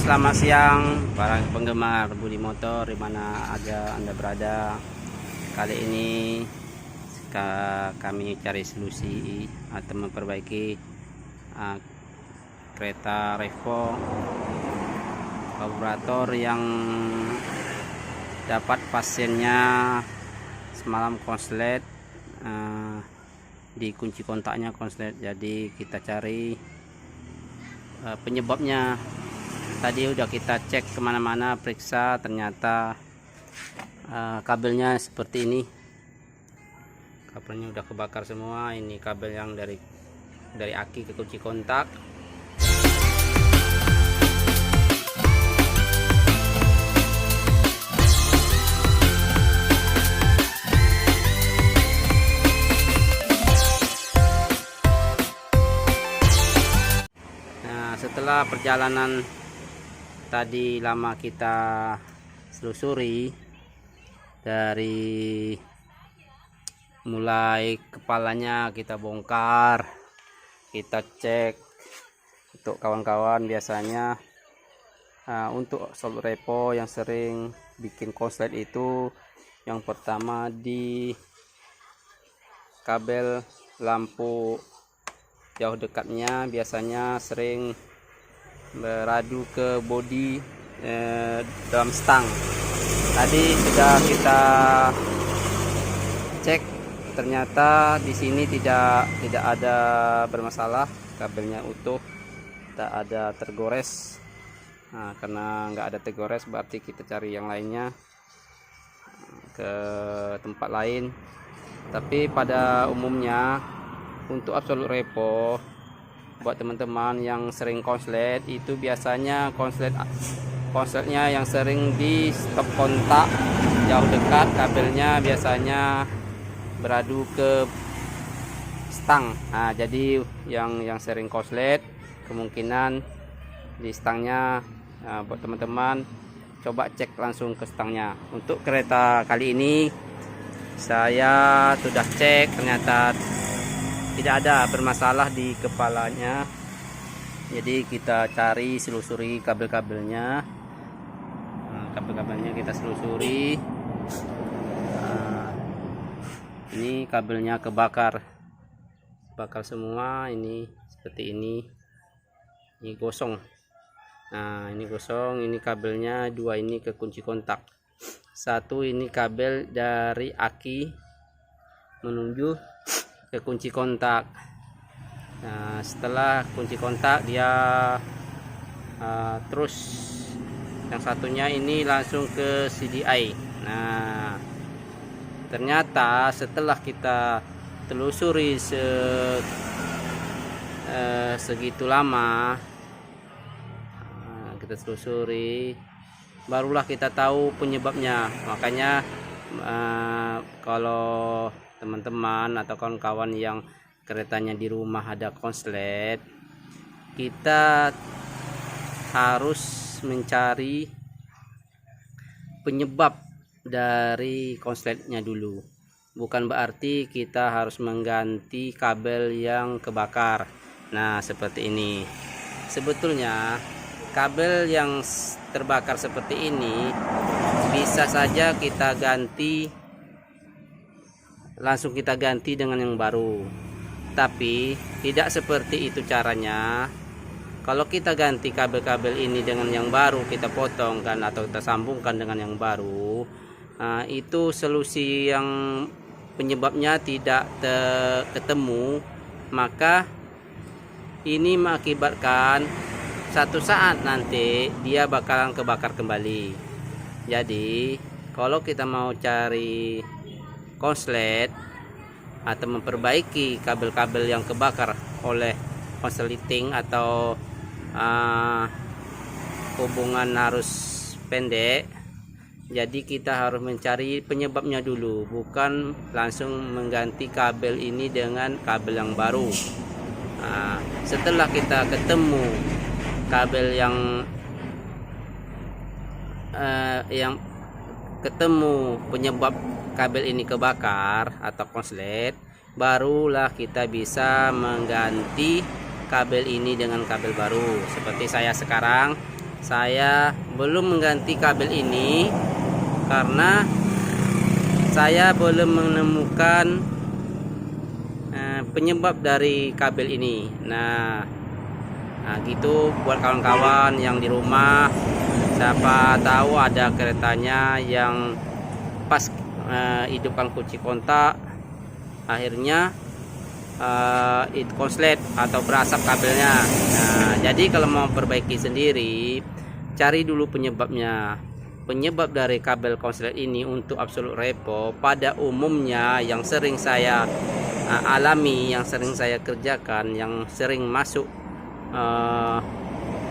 Selamat siang para penggemar Budi Motor di mana aja Anda berada. Kali ini kami cari solusi atau memperbaiki kereta Revo karburator yang dapat pasiennya semalam konslet, di kunci kontaknya konslet. Jadi kita cari penyebabnya. Tadi udah kita cek kemana-mana, periksa, ternyata kabelnya seperti ini. Kabelnya udah kebakar semua. Ini kabel yang dari aki ke kunci kontak. Nah, setelah perjalanan tadi lama kita selusuri, dari mulai kepalanya kita bongkar, kita cek. Untuk kawan-kawan biasanya untuk solut repo yang sering bikin konslet itu, yang pertama di kabel lampu jauh dekatnya biasanya sering beradu ke bodi dalam stang. Tadi sudah kita cek, ternyata di sini tidak ada bermasalah, kabelnya utuh, tak ada tergores. Nah, karena nggak ada tergores berarti kita cari yang lainnya ke tempat lain. Tapi pada umumnya untuk absolut repo, buat teman-teman yang sering konslet itu biasanya konsletnya yang sering di stop kontak jauh dekat, kabelnya biasanya beradu ke stang. Nah, jadi yang sering konslet kemungkinan di stangnya. Nah, buat teman-teman coba cek langsung ke stangnya. Untuk kereta kali ini saya sudah cek, ternyata tidak ada bermasalah di kepalanya. Jadi kita cari, selusuri kabel-kabelnya. Kabel-kabelnya kita selusuri. Ini kabelnya kebakar semua. Ini seperti ini gosong. Nah, ini gosong. Ini kabelnya dua, ini ke kunci kontak. Satu ini kabel dari aki menuju ke kunci kontak. Nah, setelah kunci kontak dia terus yang satunya ini langsung ke CDI. Nah, ternyata setelah kita telusuri segitu lama, kita telusuri, barulah kita tahu penyebabnya. Makanya kalau teman-teman atau kawan-kawan yang keretanya di rumah ada konslet, kita harus mencari penyebab dari konsletnya dulu. Bukan berarti kita harus mengganti kabel yang kebakar. Nah, seperti ini. Sebetulnya kabel yang terbakar seperti ini bisa saja kita ganti, langsung kita ganti dengan yang baru. Tapi tidak seperti itu caranya. Kalau kita ganti kabel-kabel ini dengan yang baru, kita potongkan atau kita sambungkan dengan yang baru, nah, itu solusi yang penyebabnya tidak ketemu, maka ini mengakibatkan satu saat nanti dia bakalan kebakar kembali. Jadi kalau kita mau cari konslet atau memperbaiki kabel-kabel yang kebakar oleh konsleting atau hubungan arus pendek, jadi kita harus mencari penyebabnya dulu, bukan langsung mengganti kabel ini dengan kabel yang baru. Nah, setelah kita ketemu kabel yang ketemu penyebab kabel ini kebakar atau konslet, barulah kita bisa mengganti kabel ini dengan kabel baru. Seperti saya sekarang saya belum mengganti kabel ini karena saya belum menemukan penyebab dari kabel ini. Nah, gitu buat kawan-kawan yang di rumah, siapa tahu ada keretanya yang pas hidupkan kunci kontak, akhirnya itu konslet atau berasap kabelnya. Nah, jadi kalau mau perbaiki sendiri, cari dulu penyebabnya. Penyebab dari kabel konslet ini untuk absolut repo pada umumnya yang sering saya alami, yang sering saya kerjakan, yang sering masuk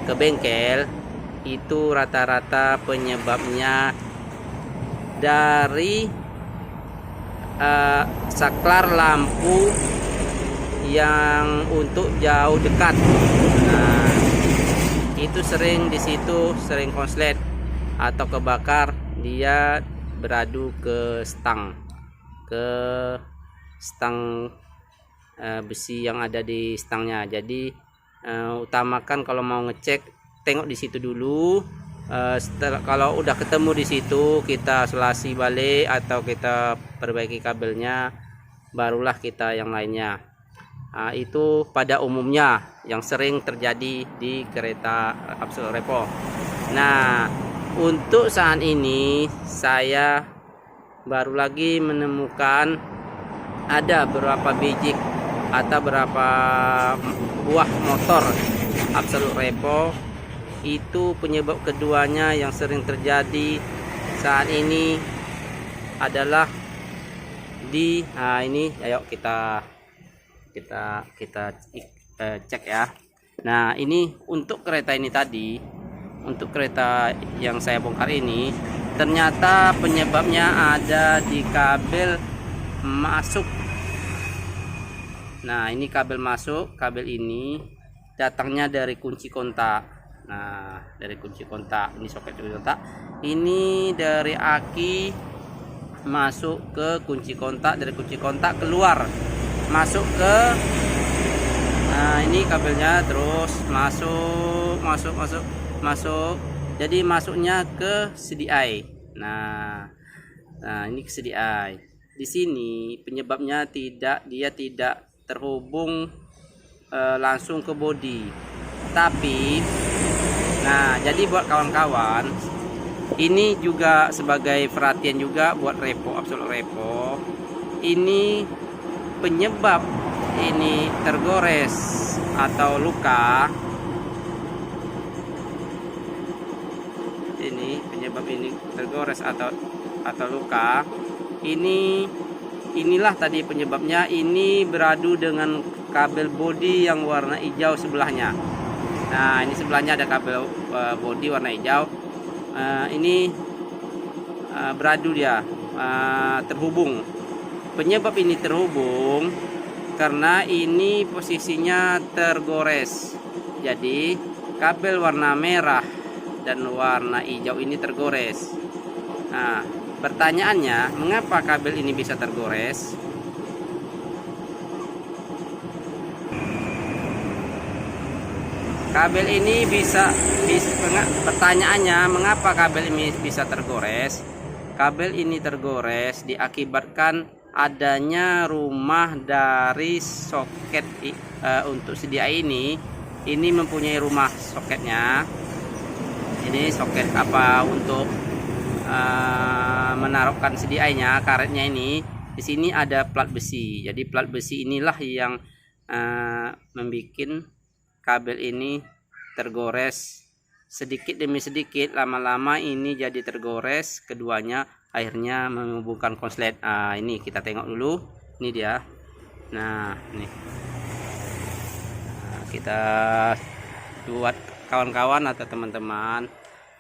ke bengkel, itu rata-rata penyebabnya dari saklar lampu yang untuk jauh dekat. Nah, itu sering di situ sering konslet atau kebakar, dia beradu ke stang besi yang ada di stangnya. Jadi utamakan kalau mau ngecek, tengok di situ dulu. Setelah kalau udah ketemu di situ, kita selasi balik atau kita perbaiki kabelnya, barulah kita yang lainnya. Itu pada umumnya yang sering terjadi di kereta absolut repo. Nah, untuk saat ini saya baru lagi menemukan ada beberapa biji atau berapa buah motor absolut repo. Itu penyebab keduanya yang sering terjadi saat ini adalah di ini. Ayo kita cek ya. Nah, ini untuk kereta ini tadi, untuk kereta yang saya bongkar ini, ternyata penyebabnya ada di kabel masuk. Nah, ini kabel masuk, kabel ini datangnya dari kunci kontak. Nah, dari kunci kontak, ini soket kunci kontak, ini dari aki masuk ke kunci kontak, dari kunci kontak keluar masuk ke ini kabelnya, terus masuk, jadi masuknya ke CDI. Nah, ini ke CDI. Di sini penyebabnya dia tidak terhubung langsung ke bodi, tapi jadi buat kawan-kawan, ini juga sebagai perhatian juga buat repo absolut repo, ini penyebab ini tergores atau luka. Ini penyebab ini tergores atau luka. Inilah tadi penyebabnya. Ini beradu dengan kabel bodi yang warna hijau sebelahnya. Nah, ini sebelahnya ada kabel bodi warna hijau. Ini beradu dia, terhubung. Penyebab ini terhubung karena ini posisinya tergores. Jadi kabel warna merah dan warna hijau ini tergores. Nah, pertanyaannya, mengapa kabel ini bisa tergores? Kabel ini pertanyaannya, mengapa kabel ini bisa tergores? Kabel ini tergores diakibatkan adanya rumah dari soket untuk CDI ini mempunyai rumah soketnya. Ini soket untuk menaruhkan CDI-nya, karetnya ini. Di sini ada plat besi. Jadi plat besi inilah yang membuat kabel ini tergores sedikit demi sedikit. Lama-lama ini jadi tergores keduanya, akhirnya menghubungkan konslet. Ini kita tengok dulu, ini dia. Nah, ini kita buat kawan-kawan atau teman-teman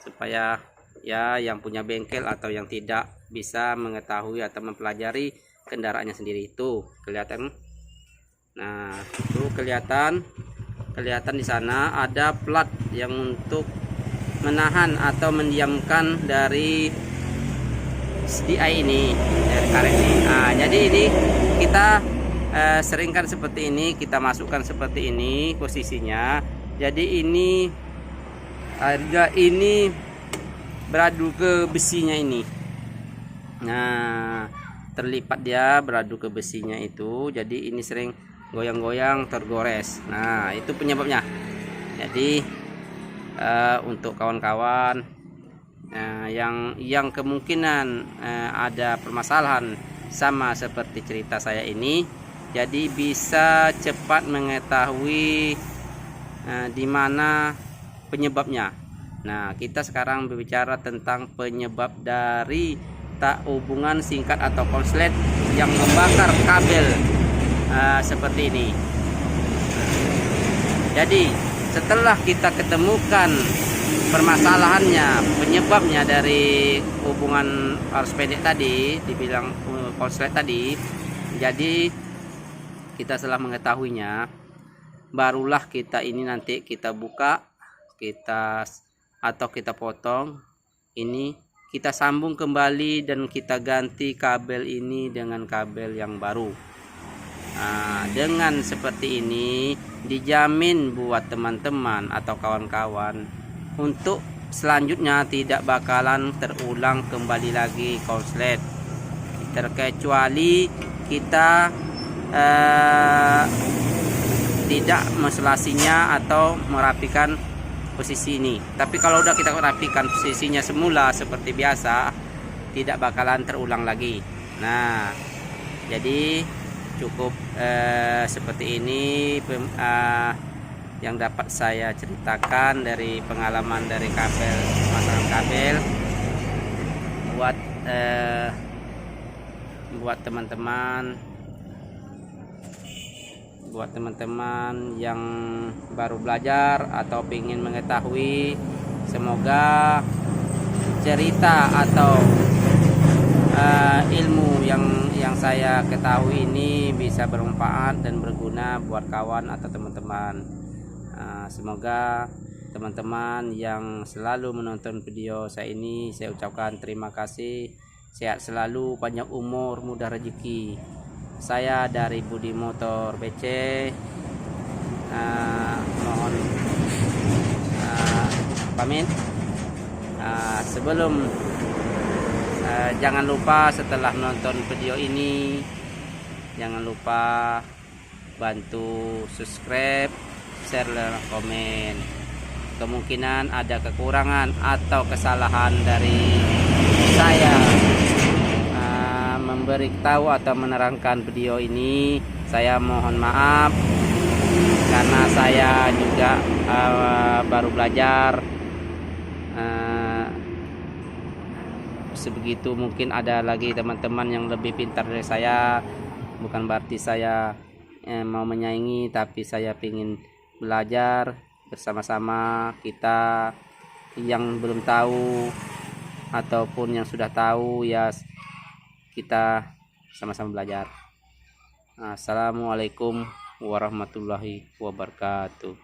supaya ya yang punya bengkel atau yang tidak bisa mengetahui atau mempelajari kendaraannya sendiri. Itu kelihatan. Nah, itu kelihatan di sana ada plat yang untuk menahan atau mendiamkan dari CDI ini, dari karet ini. Jadi ini kita seringkan seperti ini, kita masukkan seperti ini posisinya. Jadi ini Harga ini beradu ke besinya ini. Nah, terlipat dia beradu ke besinya itu, jadi ini sering goyang-goyang, tergores. Nah, itu penyebabnya. Jadi untuk kawan-kawan yang kemungkinan ada permasalahan sama seperti cerita saya ini, jadi bisa cepat mengetahui di mana penyebabnya. Nah, kita sekarang berbicara tentang penyebab dari tak hubungan singkat atau konslet yang membakar kabel seperti ini. Jadi setelah kita ketemukan permasalahannya, penyebabnya dari hubungan arus pendek tadi, dibilang konslet tadi, jadi kita setelah mengetahuinya, barulah kita ini nanti kita buka, atau kita potong ini, kita sambung kembali dan kita ganti kabel ini dengan kabel yang baru. Nah, dengan seperti ini dijamin buat teman-teman atau kawan-kawan untuk selanjutnya tidak bakalan terulang kembali lagi konslet, terkecuali kita tidak menselasinya atau merapikan posisi ini. Tapi kalau udah kita rapikan posisinya semula seperti biasa, tidak bakalan terulang lagi. Nah, jadi cukup seperti ini yang dapat saya ceritakan dari pengalaman dari masalah kabel buat teman-teman yang baru belajar atau ingin mengetahui. Semoga cerita atau ilmu yang saya ketahui ini bisa bermanfaat dan berguna buat kawan atau teman-teman. Semoga teman-teman yang selalu menonton video saya ini, saya ucapkan terima kasih. Sehat selalu, panjang umur, mudah rezeki. Saya dari Budi Motor BC, mohon pamit. Sebelum jangan lupa setelah menonton video ini, jangan lupa bantu subscribe, share, dan komen. Kemungkinan ada kekurangan atau kesalahan dari saya memberitahu atau menerangkan video ini, saya mohon maaf karena saya juga baru belajar. Sebegitu mungkin ada lagi teman-teman yang lebih pintar dari saya. Bukan berarti saya mau menyaingi, tapi saya ingin belajar bersama-sama. Kita yang belum tahu ataupun yang sudah tahu, ya kita sama-sama belajar. Assalamualaikum warahmatullahi wabarakatuh.